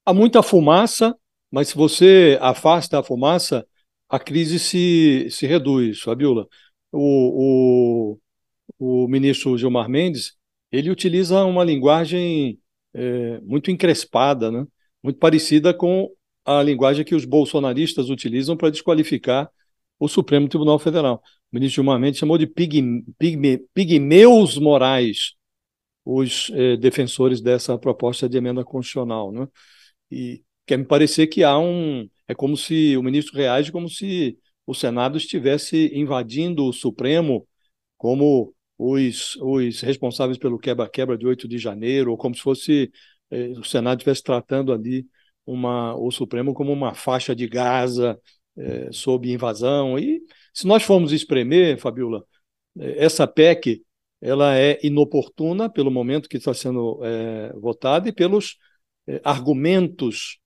Há muita fumaça, mas se você afasta a fumaça, a crise se reduz, Fabiola. O, o ministro Gilmar Mendes, ele utiliza uma linguagem muito encrespada, né? Muito parecida com a linguagem que os bolsonaristas utilizam para desqualificar o Supremo Tribunal Federal. O ministro Gilmar Mendes chamou de pigmeus morais os defensores dessa proposta de emenda constitucional, né? E quer me parecer que há um. É como se o ministro reage como se o Senado estivesse invadindo o Supremo, como os responsáveis pelo quebra-quebra de 8 de janeiro, ou como se fosse o Senado estivesse tratando ali o Supremo como uma faixa de Gaza sob invasão. E se nós formos espremer, Fabiola, essa PEC ela é inoportuna pelo momento que está sendo votada e pelos argumentos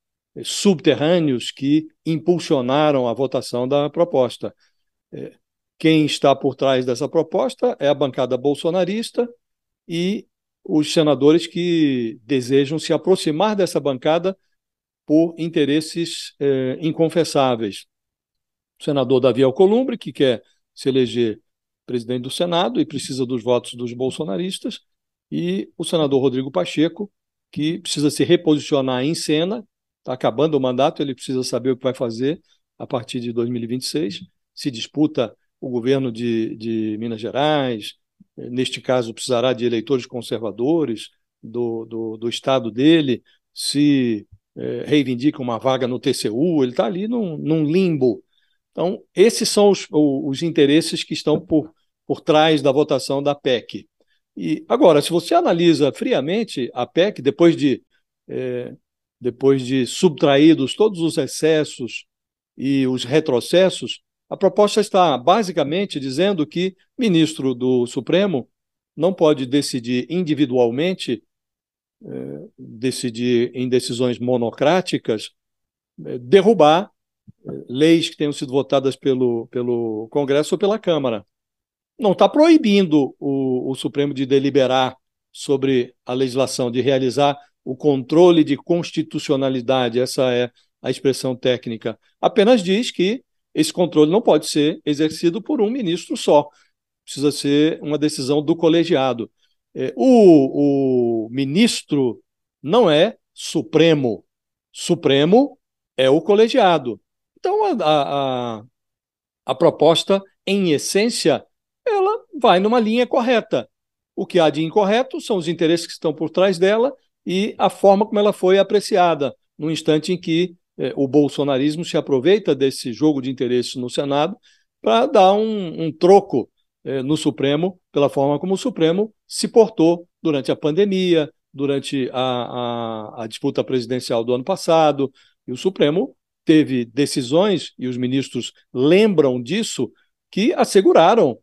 subterrâneos que impulsionaram a votação da proposta. Quem está por trás dessa proposta é a bancada bolsonarista e os senadores que desejam se aproximar dessa bancada por interesses inconfessáveis. O senador Davi Alcolumbre, que quer se eleger presidente do Senado e precisa dos votos dos bolsonaristas, e o senador Rodrigo Pacheco, que precisa se reposicionar em cena, está acabando o mandato, ele precisa saber o que vai fazer a partir de 2026, se disputa o governo de Minas Gerais, neste caso precisará de eleitores conservadores do estado dele, se reivindica uma vaga no TCU, ele está ali num limbo. Então, esses são os interesses que estão por trás da votação da PEC. E agora, se você analisa friamente a PEC, eh, depois de subtraídos todos os excessos e os retrocessos, a proposta está basicamente dizendo que ministro do Supremo não pode decidir individualmente, decidir em decisões monocráticas, derrubar leis que tenham sido votadas pelo Congresso ou pela Câmara. Não está proibindo o Supremo de deliberar sobre a legislação, de realizar o controle de constitucionalidade, essa é a expressão técnica. Apenas diz que esse controle não pode ser exercido por um ministro só. Precisa ser uma decisão do colegiado. O ministro não é Supremo. Supremo é o colegiado. Então, a proposta, em essência, ela vai numa linha correta. O que há de incorreto são os interesses que estão por trás dela e a forma como ela foi apreciada, no instante em que o bolsonarismo se aproveita desse jogo de interesses no Senado para dar um troco no Supremo, pela forma como o Supremo se portou durante a pandemia, durante a disputa presidencial do ano passado, e o Supremo teve decisões, e os ministros lembram disso, que asseguraram,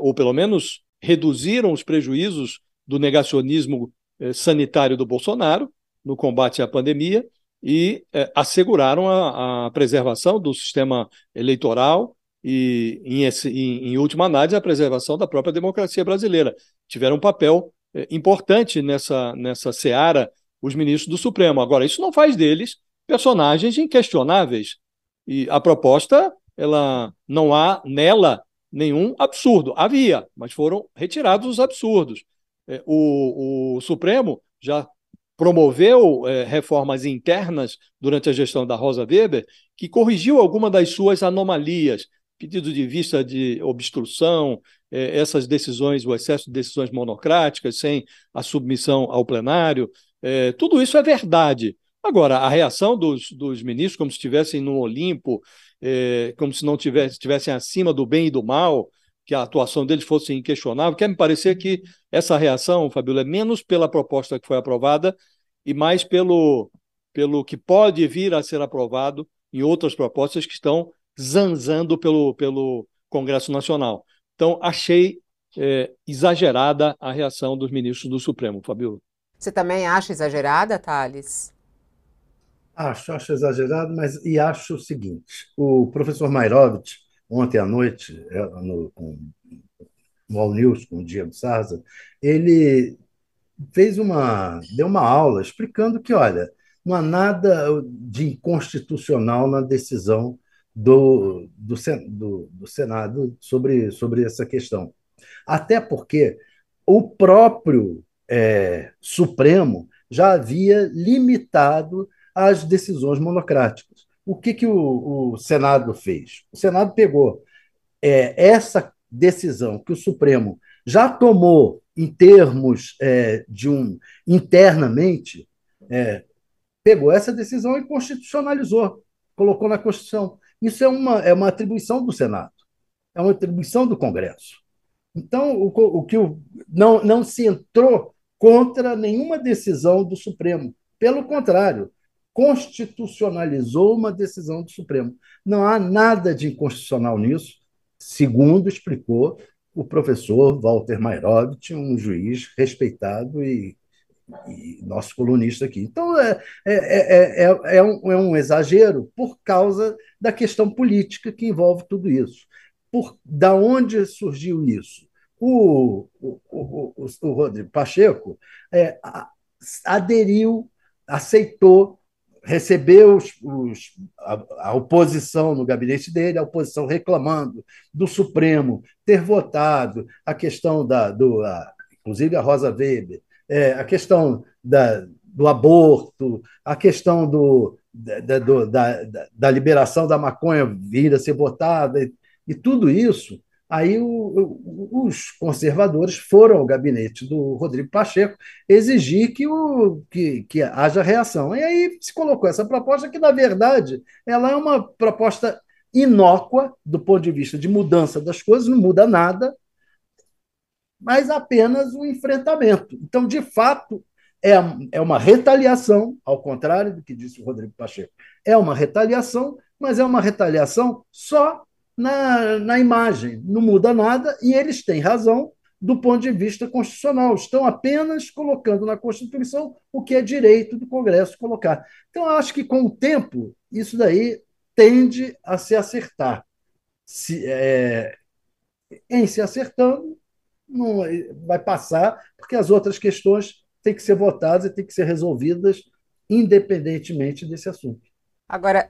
ou pelo menos reduziram os prejuízos do negacionismo sanitário do Bolsonaro no combate à pandemia e asseguraram a preservação do sistema eleitoral e, em última análise, a preservação da própria democracia brasileira. Tiveram um papel importante nessa seara os ministros do Supremo. Agora, isso não faz deles personagens inquestionáveis. E a proposta, ela não há nela nenhum absurdo. Havia, mas foram retirados os absurdos. O Supremo já promoveu reformas internas durante a gestão da Rosa Weber, que corrigiu alguma das suas anomalias, pedido de vista de obstrução, essas decisões, o excesso de decisões monocráticas, sem a submissão ao plenário. Tudo isso é verdade. Agora, a reação dos ministros, como se estivessem no Olimpo, como se não estivessem acima do bem e do mal, que a atuação deles fosse inquestionável, quer me parecer que essa reação, Fabíola, é menos pela proposta que foi aprovada e mais pelo que pode vir a ser aprovado em outras propostas que estão zanzando pelo Congresso Nacional. Então, achei exagerada a reação dos ministros do Supremo, Fabíola. Você também acha exagerada, Thales? Acho exagerado, mas e acho o seguinte: o professor Mairovitch, ontem à noite, no All News, com o Diego Sarza, ele deu uma aula explicando que, olha, não há nada de inconstitucional na decisão do Senado sobre essa questão. Até porque o próprio Supremo já havia limitado as decisões monocráticas. O que o Senado fez? O Senado pegou essa decisão que o Supremo já tomou em termos internamente, pegou essa decisão e constitucionalizou, colocou na Constituição. Isso é uma atribuição do Senado, é uma atribuição do Congresso. Então, não se entrou contra nenhuma decisão do Supremo. Pelo contrário, constitucionalizou uma decisão do Supremo. Não há nada de inconstitucional nisso, segundo explicou o professor Walter Mairovitch, um juiz respeitado e nosso colunista aqui. Então, é um exagero por causa da questão política que envolve tudo isso. Da onde surgiu isso? O Rodrigo Pacheco aderiu, aceitou, recebeu a oposição no gabinete dele, a oposição reclamando do Supremo ter votado a questão inclusive a Rosa Weber, a questão do aborto, a questão da liberação da maconha vir a ser votada, e tudo isso. Aí os conservadores foram ao gabinete do Rodrigo Pacheco exigir que haja reação. E aí se colocou essa proposta que, na verdade, ela é uma proposta inócua do ponto de vista de mudança das coisas, não muda nada, mas apenas um enfrentamento. Então, de fato, é uma retaliação, ao contrário do que disse o Rodrigo Pacheco. É uma retaliação, mas é uma retaliação só na imagem, não muda nada, e eles têm razão do ponto de vista constitucional. Estão apenas colocando na Constituição o que é direito do Congresso colocar. Então, eu acho que, com o tempo, isso daí tende a se acertar. Em se acertando, não vai passar, porque as outras questões têm que ser votadas e têm que ser resolvidas independentemente desse assunto. Agora,